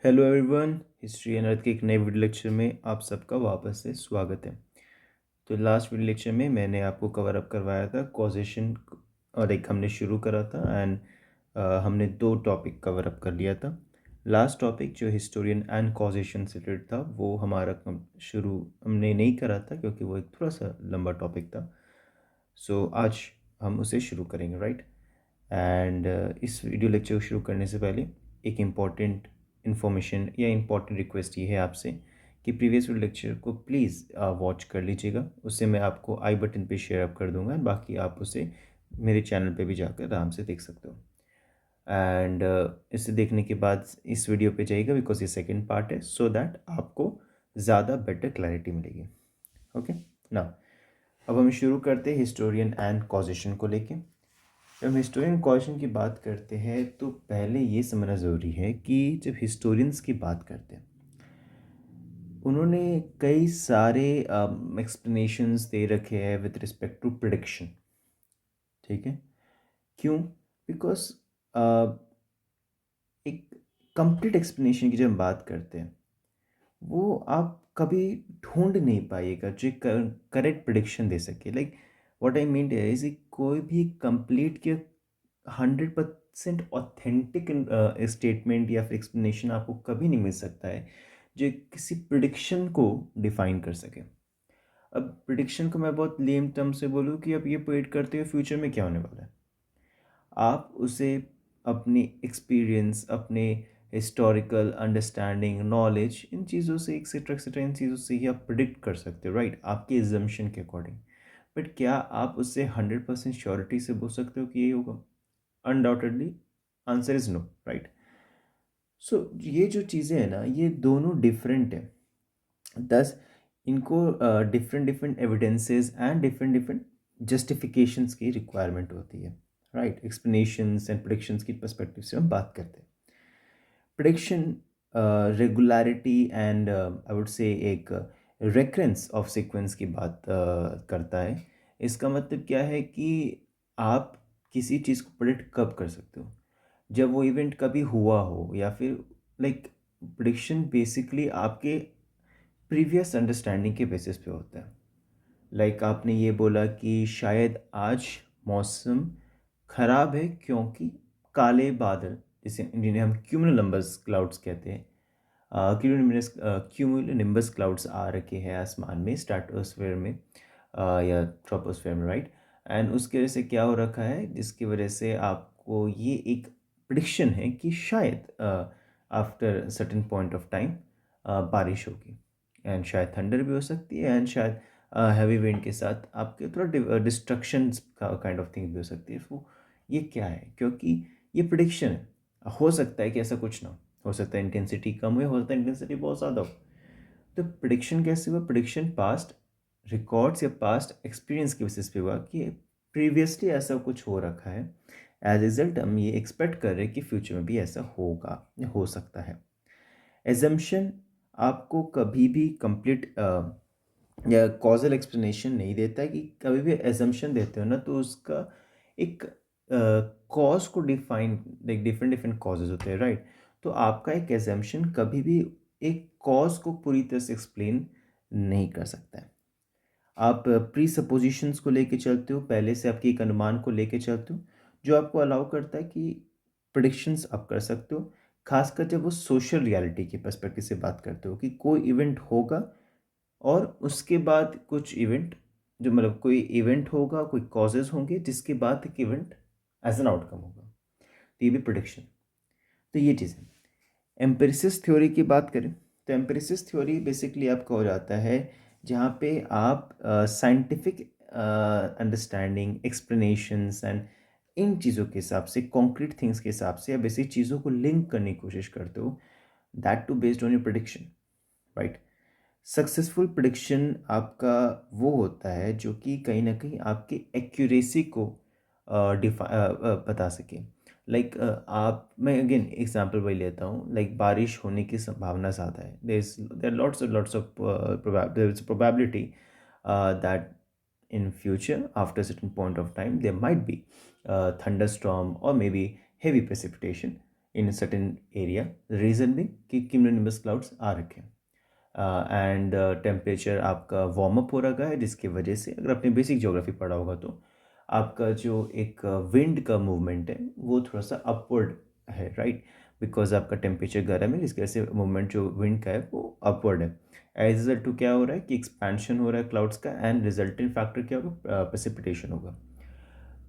Hello everyone, history and earth के एक नए वीडियो लेक्चर में आप सबका वापस से स्वागत है। तो लास्ट वीडियो लेक्चर में मैंने आपको कवर अप करवाया था कॉजेशन और एक हमने शुरू करा था एंड हमने दो टॉपिक कवर अप कर लिया था। लास्ट टॉपिक जो हिस्टोरियन एंड कॉजेशन से रिलेटेड था वो हमारा शुरू हमने नहीं करा था क्योंकि वो एक थोड़ा सा लंबा टॉपिक था। सो आज हम उसे शुरू करेंगे, राइट। एंड इस वीडियो लेक्चर को शुरू करने से पहले एक इम्पॉर्टेंट इन्फॉर्मेशन या इम्पॉर्टेंट रिक्वेस्ट ये है आपसे कि प्रीवियस वीडियो लेक्चर को प्लीज़ वॉच कर लीजिएगा। उससे मैं आपको आई बटन पे शेयर अप कर दूंगा, बाकी आप उसे मेरे चैनल पे भी जाकर आराम से देख सकते हो। एंड इसे देखने के बाद इस वीडियो पे जाइएगा बिकॉज ये सेकेंड पार्ट है, सो दैट आपको ज़्यादा बेटर क्लैरिटी मिलेगी। ओके ना, अब हम शुरू करते हैं हिस्टोरियन एंड कॉजेशन को लेके। जब हम हिस्टोरियन कॉजेशन की बात करते हैं तो पहले ये समझना ज़रूरी है कि जब हिस्टोरियंस की बात करते हैं उन्होंने कई सारे एक्सप्लेनेशंस दे रखे हैं विद रिस्पेक्ट टू प्रिडिक्शन। ठीक है, क्यों? बिकॉज एक कंप्लीट एक्सप्लेनेशन की जब हम बात करते हैं वो आप कभी ढूंढ नहीं पाइएगा जो करेक्ट प्रिडिक्शन दे सके। Like what I mean is कोई भी कंप्लीट के 100% ऑथेंटिक स्टेटमेंट या फिर एक्सप्लेनेशन आपको कभी नहीं मिल सकता है जो किसी प्रिडिक्शन को डिफाइन कर सके। अब प्रिडिक्शन को मैं बहुत लेम टर्म से बोलूँ कि अब ये प्रेडिक्ट करते हुए फ्यूचर में क्या होने वाला है, आप उसे अपनी एक्सपीरियंस, अपने हिस्टोरिकल अंडरस्टैंडिंग, नॉलेज, इन चीज़ों से एक्सेट्रा इन चीज़ों से ही आप प्रिडिक्ट कर सकते हो, राइट, आपके एजम्पशन के अकॉर्डिंग। बट क्या आप उससे 100% श्योरिटी से बोल सकते हो कि ये होगा? Undoubtedly answer is no, right. So ये जो चीज़ें हैं ना, ये दोनों डिफरेंट है। दस इनको different different evidences and different different justifications की रिक्वायरमेंट होती है, राइट। एक्सप्लेनेशंस एंड प्रेडिक्शंस की पर्सपेक्टिव से हम बात करते हैं। Prediction regularity and I would say एक रेकरेंस ऑफ सीक्वेंस की बात करता है। इसका मतलब क्या है कि आप किसी चीज़ को प्रेडिक्ट कब कर सकते हो? जब वो इवेंट कभी हुआ हो, या फिर लाइक प्रेडिक्शन बेसिकली आपके प्रीवियस अंडरस्टैंडिंग के बेसिस पे होता है। लाइक आपने ये बोला कि शायद आज मौसम ख़राब है क्योंकि काले बादल, जिसे जिन्हें हम क्यूमुलोनिम्बस क्लाउड्स कहते हैं, क्यूमुलोनिम्बस क्लाउड्स आ रखे हैं आसमान में, स्ट्रेटोस्फेयर में या ट्रोपोस्फेयर में, राइट। एंड उसकी वजह से क्या हो रखा है, जिसकी वजह से आपको ये एक प्रिडिक्शन है कि शायद after certain point of time बारिश होगी, एंड शायद थंडर भी हो सकती है, एंड शायद हैवी विंड के साथ आपके थोड़ा डिस्ट्रक्शन का काइंड ऑफ थिंग भी हो सकती है। तो ये क्या है, क्योंकि ये प्रिडिक्शन है, हो सकता है कि ऐसा कुछ ना हो सकता है इंटेंसिटी कम हुई, हो सकता है इंटेंसिटी बहुत ज़्यादा हो। तो प्रिडिक्शन कैसे हुआ? प्रिडिक्शन पास्ट रिकॉर्ड्स या पास्ट एक्सपीरियंस के बेसिस पे हुआ कि प्रीवियसली ऐसा कुछ हो रखा है, एज रिजल्ट हम ये एक्सपेक्ट कर रहे हैं कि फ्यूचर में भी ऐसा होगा या हो सकता है। एजम्पशन आपको कभी भी कंप्लीट या कॉजल एक्सप्लेनेशन नहीं देता है। कि कभी भी एजम्पशन देते हो ना तो उसका एक कॉज को define, like different different causes होते हैं, राइट। तो आपका एक एजम्पशन कभी भी एक कॉज को पूरी तरह से एक्सप्लेन नहीं कर सकता है। आप प्री सपोजिशंस को लेके चलते हो, पहले से आपके एक अनुमान को लेके चलते हो, जो आपको अलाउ करता है कि प्रिडिक्शंस आप कर सकते हो। खासकर जब वो सोशल रियलिटी के पर्सपेक्टिव से बात करते हो कि कोई इवेंट होगा और उसके बाद कुछ इवेंट, जो मतलब कोई इवेंट होगा, कोई कॉजेज होंगे जिसके बाद एक इवेंट एज एन आउटकम होगा, तो ये भी प्रिडिक्शन। तो ये चीज़ है। एम्पिरिसिस थ्योरी की बात करें तो एम्पिरिसिस थ्योरी बेसिकली आपका हो जाता है जहाँ पे आप scientific understanding, explanations and in चीज़ों के हिसाब से, कॉन्क्रीट थिंग्स के हिसाब से या बेसिक चीज़ों को लिंक करने की कोशिश करते हो, that to based on your prediction, right. Successful prediction आपका वो होता है जो कि कहीं ना कहीं आपकी एक्यूरेसी को बता सके। लाइक आप, मैं अगेन एग्जांपल वही लेता हूँ, लाइक बारिश होने की संभावना ज़्यादा है, there lots of probability that in future after a certain point of time there might be thunderstorm or maybe heavy precipitation in certain area, reason भी कि क्यूमुलोनिम्बस क्लाउड्स आ रखे हैं एंड टेम्परेचर आपका वार्म अप हो रखा है, जिसकी वजह से अगर आपने बेसिक ज्योग्राफी पढ़ा होगा तो आपका जो एक विंड का मूवमेंट है वो थोड़ा सा अपवर्ड है, राइट, बिकॉज आपका टेम्परेचर गर्म है, जिसकी वजह से मूवमेंट जो विंड का है वो अपवर्ड है। एज रिजल्ट टू क्या हो रहा है कि एक्सपेंशन हो रहा है क्लाउड्स का, एंड रिजल्टेंट फैक्टर क्या होगा, प्रेसिपिटेशन होगा।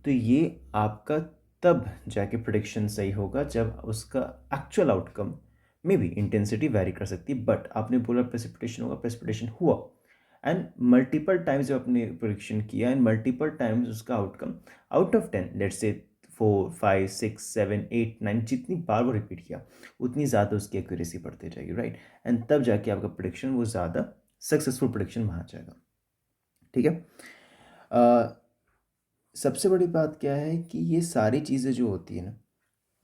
तो ये आपका तब जाके प्रिडिक्शन सही होगा जब उसका एक्चुअल आउटकम में भी इंटेंसिटी वेरी कर सकती है, बट आपने बोला प्रेसिपिटेशन होगा, प्रेसिपिटेशन हुआ, एंड मल्टीपल टाइम्स जब आपने प्रिडिक्शन किया एंड मल्टीपल टाइम्स उसका outcome out of 10, let's say 4 5 6 7 8 9, जितनी बार वो रिपीट किया उतनी ज़्यादा उसकी एक्यूरेसी बढ़ती जाएगी, राइट, एंड तब जाके आपका प्रिडिक्शन वो ज़्यादा सक्सेसफुल प्रिडिक्शन वहाँ जाएगा। ठीक है। सबसे बड़ी बात क्या है कि ये सारी चीज़ें जो होती है ना,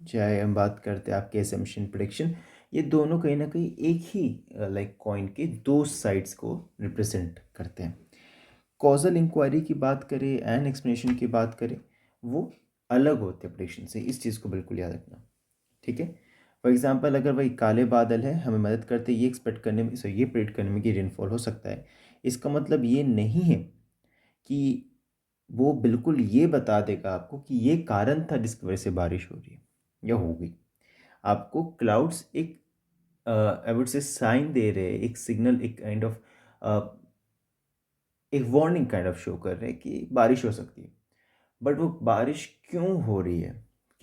चाहे हम बात करते हैं आपके असम्पशन प्रिडिक्शन, ये दोनों कहीं ना कहीं एक ही लाइक कॉइन के दो साइड्स को रिप्रेजेंट करते हैं। कॉजल इंक्वायरी की बात करें एंड एक्सप्लेनेशन की बात करें, वो अलग होते हैं प्रिडिक्शन से, इस चीज़ को बिल्कुल याद रखना। ठीक है। फॉर एग्जांपल अगर वही काले बादल है, हमें मदद करते ये एक्सपेक्ट करने में, ये प्रेडिक्ट करने में कि रेनफॉल हो सकता है, इसका मतलब ये नहीं है कि वो बिल्कुल ये बता देगा आपको कि ये कारण था जिसकी वजह से बारिश हो रही है या हो गई। आपको क्लाउड्स एक आई वुड से साइन दे रहे हैं, एक सिग्नल, एक काइंड ऑफ एक वार्निंग काइंड ऑफ शो कर रहे हैं कि बारिश हो सकती है, बट वो बारिश क्यों हो रही है,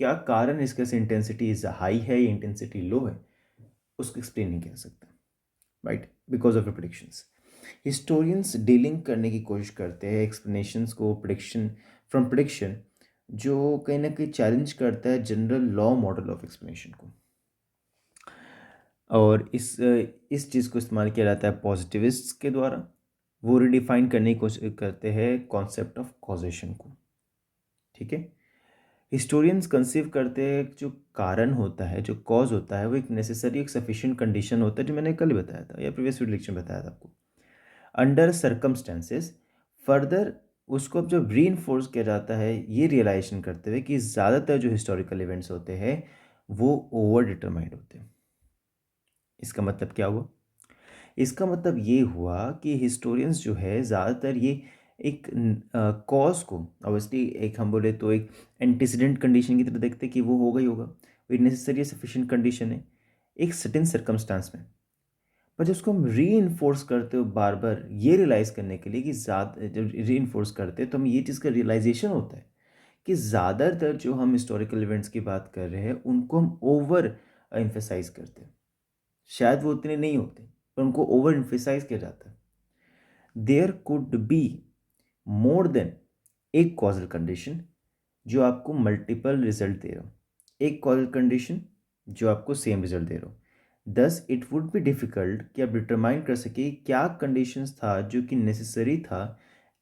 क्या कारण है, इसका से इंटेंसिटी इज हाई है या इंटेंसिटी लो है, उसको एक्सप्लेन नहीं कर सकता, right, because of predictions. Historians dealing करने की कोशिश करते हैं एक्सप्लेनेशंस को, प्रिडिक्शन फ्रॉम प्रिडिक्शन, जो कहीं ना कहीं चैलेंज करता है general law model of explanation को, और इस चीज़ को इस्तेमाल किया जाता है पॉजिटिविस्ट्स के द्वारा। वो रिडिफाइन करने की कोशिश करते हैं कॉन्सेप्ट ऑफ कॉजेशन को। ठीक है। हिस्टोरियंस कंसीव करते हैं जो कारण होता है, जो कॉज होता है, वो एक नेसेसरी, एक सफिशिएंट कंडीशन होता है, जो मैंने कल ही बताया था या प्रीवियस लेक्चर में बताया था आपको, अंडर सर्कमस्टेंसेस। फर्दर उसको अब जब री किया जाता है ये रियलाइजेशन करते हुए कि ज़्यादातर जो हिस्टोरिकल इवेंट्स होते हैं वो ओवर डिटरमाइंड होते हैं। इसका मतलब क्या हुआ? इसका मतलब ये हुआ कि हिस्टोरियंस जो है ज़्यादातर ये एक कॉज को, ऑब्वियसली एक हम बोले तो एक एंटीसीडेंट कंडीशन की तरह देखते कि वो होगा ही होगा, वो नेसेसरी सफिशिएंट कंडीशन है एक सर्टेन सर्कमस्टांस में, पर जब उसको हम री करते हो बार बार ये रियलाइज़ करने के लिए कि ज़्यादा, जब री करते हैं तो हम ये चीज़ का रियलाइजेशन होता है कि ज़्यादातर जो हम हिस्टोरिकल इवेंट्स की बात कर रहे हैं उनको हम ओवर एम्फेसाइज करते हैं, शायद वो उतने नहीं होते पर उनको ओवर एम्फेसाइज किया जाता है। There could be more than एक कॉजल कंडीशन जो आपको मल्टीपल रिजल्ट दे रहा हो, एक कॉजल कंडीशन जो आपको सेम रिजल्ट दे रहा हो। Thus it would be difficult कि आप डिटरमाइन कर सके क्या कंडीशंस था जो कि नेसेसरी था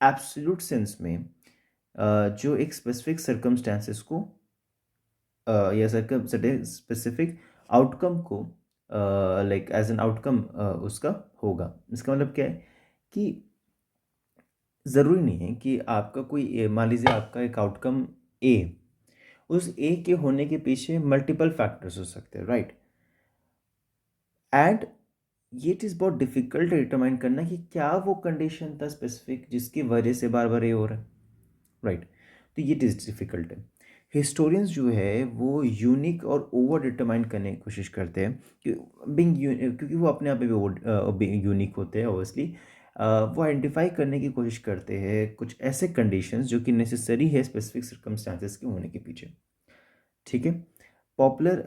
एब्सोल्यूट सेंस में, जो एक स्पेसिफिक सर्कमस्टेंसेस को या स्पेसिफिक आउटकम को लाइक एज एन आउटकम उसका होगा। इसका मतलब क्या है कि ज़रूरी नहीं है कि आपका कोई मान लीजिए आपका एक आउटकम ए, उस ए के होने के पीछे मल्टीपल फैक्टर्स हो सकते हैं, राइट, एंड ये चीज़ बहुत डिफिकल्ट डिटरमाइन करना कि क्या वो कंडीशन था स्पेसिफिक जिसकी वजह से बार बार ये हो रहा है, राइट, तो ये चीज़ डिफ़िकल्ट है। हिस्टोरियंस जो है वो यूनिक और ओवर डिटरमाइन करने की कोशिश करते हैं कि क्योंकि वो अपने आप में भी यूनिक होते हैं ऑब्वियसली, वो आइडेंटिफाई करने की कोशिश करते हैं कुछ ऐसे कंडीशंस जो कि नेसेसरी है स्पेसिफिक सर्कमस्टांसेस के होने के पीछे। ठीक है। Popular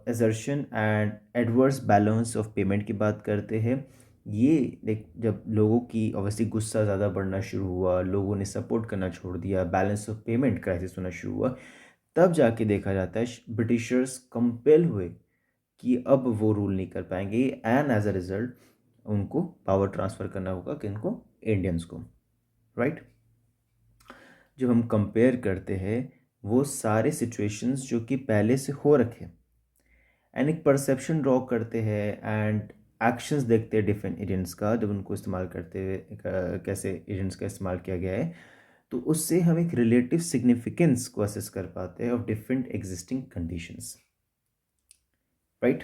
assertion and adverse balance of payment की बात करते हैं। ये लाइक जब लोगों की ऑब्वियसली गुस्सा ज़्यादा बढ़ना शुरू हुआ, लोगों ने सपोर्ट करना छोड़ दिया, बैलेंस ऑफ पेमेंट क्राइसिस होना शुरू हुआ, तब जाके देखा जाता है ब्रिटिशर्स कंपेल हुए कि अब वो रूल नहीं कर पाएंगे, एंड एज अ रिजल्ट उनको पावर ट्रांसफ़र करना होगा किनको, इंडियंस को, राइट। जब हम कंपेयर करते हैं वो सारे सिचुएशंस जो कि पहले से हो रखे एंड एक परसेप्शन ड्रॉ करते हैं एंड एक्शंस देखते हैं डिफरेंट एजेंट्स का, जब उनको इस्तेमाल करते हुए कैसे एजेंट्स का इस्तेमाल किया गया है, तो उससे हम एक रिलेटिव सिग्निफिकेंस को असेस कर पाते हैं of different existing conditions. Right.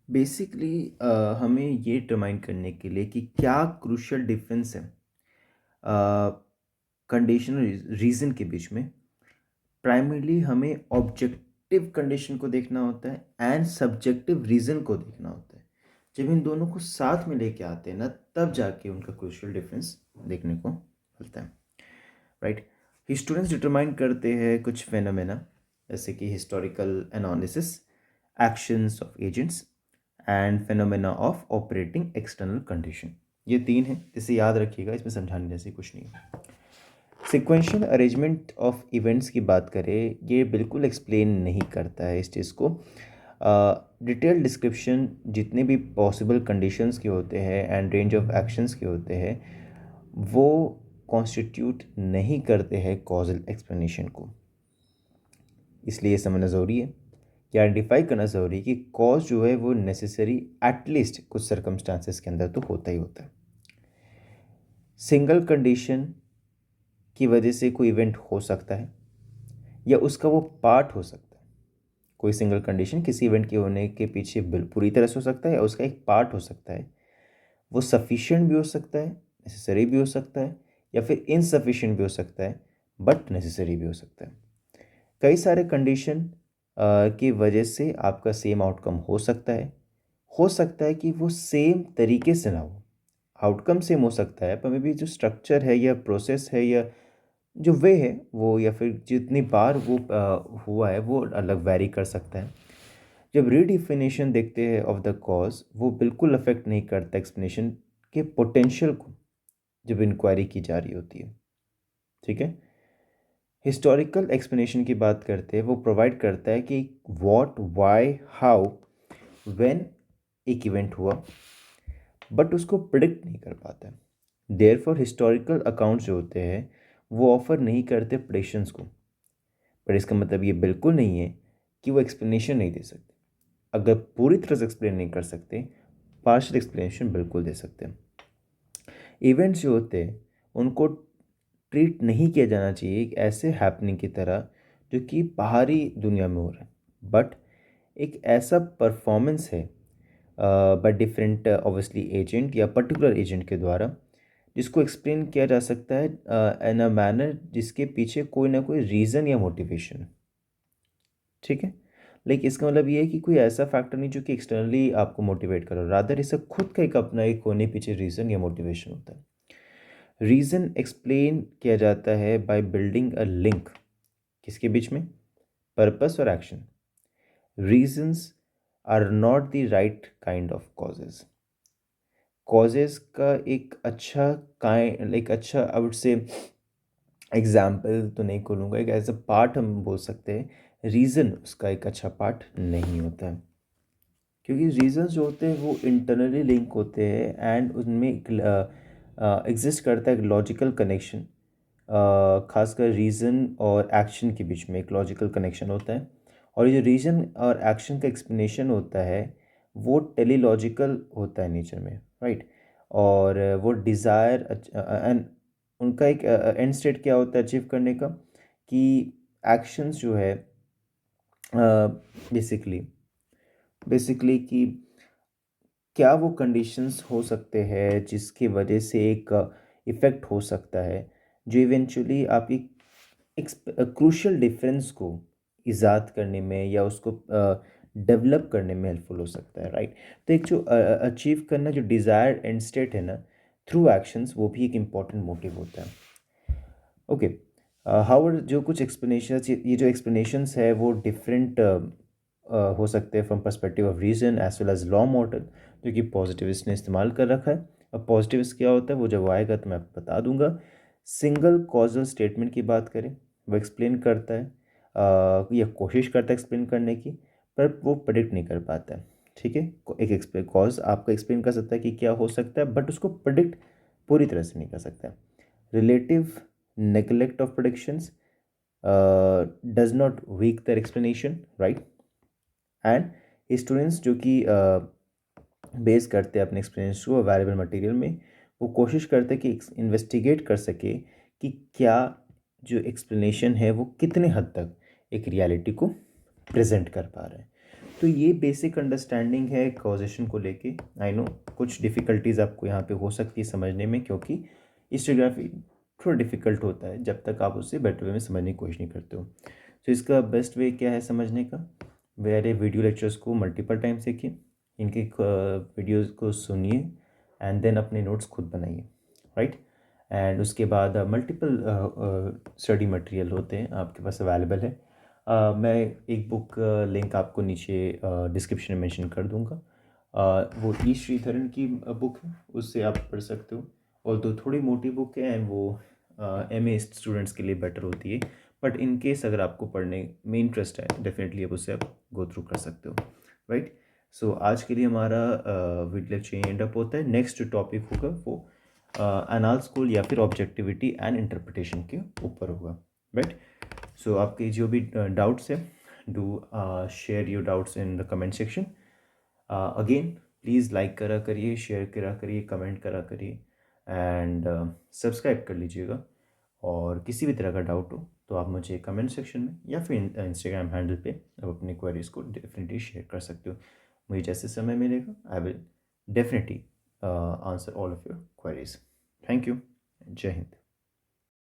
Basically हमें ये डिटरमाइन करने के लिए कि क्या क्रूशियल डिफरेंस है कंडीशन और रीज़न के बीच में, प्राइमरीली हमें ऑब्जेक्टिव कंडीशन को देखना होता है एंड सब्जेक्टिव रीज़न को देखना होता है। जब इन दोनों को साथ में लेके आते हैं ना, तब जाके उनका क्रूशियल डिफरेंस देखने को मिलता है, राइट। स्टूडेंट्स डिटरमाइन करते हैं कुछ फेनोमेना, जैसे कि historical analysis, actions of agents and phenomena of operating external condition. ये तीन है, इसे याद रखिएगा, इसमें समझाने जैसी कुछ नहीं है। सिक्वेंशियल अरेंजमेंट ऑफ इवेंट्स की बात करें, ये बिल्कुल एक्सप्लेन नहीं करता है इस चीज़ को। डिटेल डिस्क्रिप्शन जितने भी पॉसिबल कंडीशंस के होते हैं एंड रेंज ऑफ एक्शंस के होते हैं, वो कॉन्स्टिट्यूट नहीं करते हैं कॉजल एक्सप्लेनेशन को। इसलिए ये समझना ज़रूरी है कि आइडेंटिफाई करना ज़रूरी है कि कॉज जो है वो नेसेसरी एटलीस्ट कुछ सर्कमस्टांसेस के अंदर तो होता ही होता है। सिंगल कंडीशन की वजह से कोई इवेंट हो सकता है या उसका वो पार्ट हो सकता है। कोई सिंगल कंडीशन किसी इवेंट के होने के पीछे पूरी तरह से हो सकता है या उसका एक पार्ट हो सकता है। वो सफिशिएंट भी हो सकता है, नेसेसरी भी हो सकता है, या फिर इनसफिशिएंट भी हो सकता है, बट नेसेसरी भी हो सकता है। कई सारे कंडीशन की वजह से आपका सेम आउटकम हो सकता है कि वो सेम तरीके से ना हो। आउटकम सेम हो सकता है पर मे बी जो स्ट्रक्चर है या प्रोसेस है या जो वे है वो, या फिर जितनी बार वो हुआ है वो अलग वेरी कर सकता है। जब रीडिफिनेशन देखते हैं ऑफ द कॉज, वो बिल्कुल अफेक्ट नहीं करता एक्सप्लेनेशन के पोटेंशियल को जब इंक्वायरी की जा रही होती है, ठीक है। हिस्टोरिकल एक्सप्लेनेशन की बात करते हैं, वो प्रोवाइड करता है कि व्हाट, वाई, हाउ, व्हेन एक इवेंट हुआ, बट उसको प्रिडिक्ट नहीं कर पाता है। देयरफॉर हिस्टोरिकल अकाउंट्स जो होते हैं वो ऑफर नहीं करते प्रेडिक्शंस को, पर इसका मतलब ये बिल्कुल नहीं है कि वो एक्सप्लेनेशन नहीं दे सकते। अगर पूरी तरह से एक्सप्लेन नहीं कर सकते, पार्शियल एक्सप्लेनेशन बिल्कुल दे सकते हैं। इवेंट्स जो होते हैं उनको ट्रीट नहीं किया जाना चाहिए एक ऐसे हैपनिंग की तरह जो कि बाहरी दुनिया में हो रहा है, बट एक ऐसा परफॉर्मेंस है बाय डिफरेंट ऑब्वियसली एजेंट या पर्टिकुलर एजेंट के द्वारा, जिसको एक्सप्लेन किया जा सकता है इन अ मैनर जिसके पीछे कोई ना कोई रीज़न या मोटिवेशन है, ठीक है। लेकिन इसका मतलब ये है कि कोई ऐसा फैक्टर नहीं जो कि एक्सटर्नली आपको मोटिवेट करो, रादर इसका खुद का एक अपना एक होने पीछे रीज़न या मोटिवेशन होता है। रीज़न एक्सप्लेन किया जाता है बाय बिल्डिंग अ लिंक, किसके बीच में, पर्पस और action. Reasons are not the right kind of causes. Causes का एक अच्छा एक अच्छा आई वुड से एग्जाम्पल तो नहीं खोलूँगा, एक एज अ पार्ट हम बोल सकते हैं, रीज़न उसका एक अच्छा पार्ट नहीं होता है, क्योंकि रीजंस जो होते हैं वो इंटरनली लिंक होते हैं एंड उनमें एग्जिस्ट करता है एक लॉजिकल कनेक्शन। खासकर रीज़न और एक्शन के बीच में एक लॉजिकल कनेक्शन होता है, और ये जो रीज़न और एक्शन का एक्सप्लेनेशन होता है वो टेलीलॉजिकल होता है नेचर में, राइट। और वो डिज़ायर एंड उनका एक एंड स्टेट क्या होता है अचीव करने का, कि एक्शंस जो है बेसिकली बेसिकली कि क्या वो कंडीशंस हो सकते हैं जिसकी वजह से एक इफ़ेक्ट हो सकता है जो इवेंचुअली आपकी एक क्रूशियल डिफरेंस को ईजाद करने में या उसको डेवलप करने में हेल्पफुल हो सकता है, राइट। तो एक जो अचीव करना जो डिज़ायर एंड स्टेट है ना थ्रू एक्शंस, वो भी एक इम्पॉर्टेंट मोटिव होता है। ओके, हाउर जो कुछ एक्सप्लेनेशन, ये जो एक्सप्लेनेशंस है वो डिफरेंट हो सकते हैं from perspective of reason as well as law model, जो कि पॉजिटिविस्ट ने इस्तेमाल कर रखा है। अब पॉजिटिविस्ट क्या होता है वो जब आएगा तो मैं आपको बता दूंगा। सिंगल कॉजल स्टेटमेंट की बात करें, वो एक्सप्लेन करता है या कोशिश करता है एक्सप्लेन करने की, पर वो प्रेडिक्ट नहीं कर पाता है, ठीक है। एक एक्सप्लेन कॉज आपको एक्सप्लेन कर सकता है कि क्या हो सकता है, बट उसको प्रेडिक्ट पूरी तरह से नहीं कर सकता। Relative neglect of predictions does not weak their explanation, right। And students जो कि बेस करते हैं अपने एक्सपीरियंस को अवेलेबल मटेरियल में, वो कोशिश करते हैं कि इन्वेस्टिगेट कर सके कि क्या जो एक्सप्लेनेशन है वो कितने हद तक एक रियलिटी को प्रेजेंट कर पा रहे हैं। तो ये बेसिक अंडरस्टैंडिंग है कॉजेशन को लेके। आई नो कुछ डिफ़िकल्टीज़ आपको यहाँ पे हो सकती है समझने में, क्योंकि हिस्टोग्राफी थोड़ा डिफ़िकल्ट होता है जब तक आप उसे बेटर वे में समझने की कोशिश नहीं करते हो। तो इसका बेस्ट वे क्या है समझने का? मेरे वीडियो लेक्चर्स को मल्टीपल टाइम्स देखिए, इनके वीडियोज़ को सुनिए एंड देन अपने नोट्स खुद बनाइए, राइट? एंड उसके बाद मल्टीपल स्टडी मटेरियल होते हैं आपके पास अवेलेबल है। मैं एक बुक लिंक आपको नीचे डिस्क्रिप्शन में मेंशन कर दूंगा। वो ई श्रीधरन की बुक है, उससे आप पढ़ सकते हो। और दो थोड़ी मोटी बुक है एंड वो एमए स्टूडेंट्स के लिए बेटर होती है, बट इन केस अगर आपको पढ़ने में इंटरेस्ट है डेफिनेटली आप उससे आप गो थ्रू कर सकते हो, राइट? सो आज के लिए हमारा वीडियो लेक्चर एंड अप होता है। नेक्स्ट टॉपिक होगा वो एनाल स्कूल या फिर ऑब्जेक्टिविटी एंड इंटरप्रिटेशन के ऊपर होगा, राइट? सो आपके जो भी डाउट्स है, do share your doubts in the comment section. Again please like करा करिए, शेयर करा करिए, कमेंट करा करिए एंड सब्सक्राइब कर लीजिएगा। और किसी भी तरह का डाउट हो तो आप मुझे कमेंट सेक्शन में या फिर इंस्टाग्राम हैंडल पे आप अपनी क्वेरीज को डेफिनेटली शेयर कर सकते हो। मुझे जैसे समय मिलेगा I will definitely answer all of your queries. Thank you. जय हिंद।